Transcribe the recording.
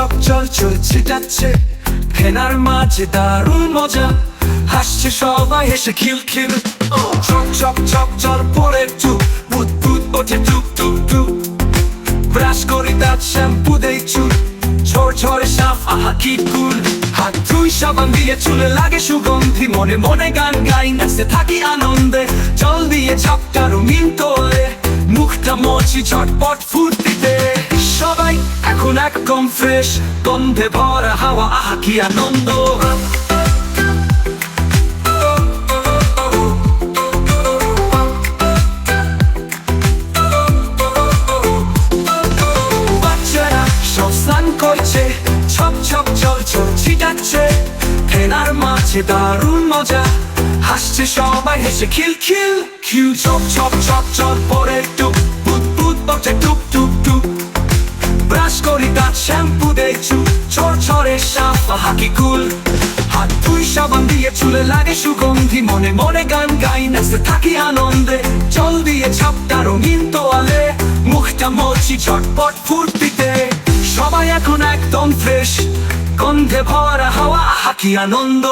চক চল চল ছিটাচ্ছে ফেনার মাঝে দারুণ মজা, হাসছে সবাই হেসে খিলখিল। চক চক চক চল পরে চুপ, বুদ বুদ ওঠে টুক টুক টুক। ব্রাশ করি দাঁত, শ্যাম্পু দেই চুল, ঝড় ঝড়ে সাফ, আহা কি কুল। হাত ধুই সাবান দিয়ে, চুলে লাগে সুগন্ধি, মনে মনে গান গাই, নাচতে থাকি আনন্দে। জল দিয়ে ঝাপটা রঙিন তোলে, মুখটা মোছি ঝটপট ফুর্তিতে। সবাই এখন একদম ফ্রেশ, গন্ধে ভরা হাওয়া, আহা কি আনন্দ। বাচ্চারা সব স্নান করছে, ছপ ছপ জল জল ছিটাচ্ছে ফেনার মাঝে দারুণ মজা, হাসছে সবাই হেসে খিলখিল। কিউ ছপ ছপ ছপ চল পরে টুক, বুদ বুদ বটে টুক টুক টুক। ব্রাশ করি দাঁত, শ্যাম্পু দেই চুল, ঝড় ঝড়ে সাফ, আহা কি কুল। হাত ধুই সাবান দিয়ে, চুলে লাগে সুগন্ধি, মনে মনে গান গাই, নাচতে থাকি আনন্দে। জল দিয়ে ঝাপটা রঙিন তোয়ালে, মুখটা মোছি ঝটপট ফুর্তিতে। সবাই এখন একদম ফ্রেশ, গন্ধে ভরা হাওয়া, আহা কি আনন্দ।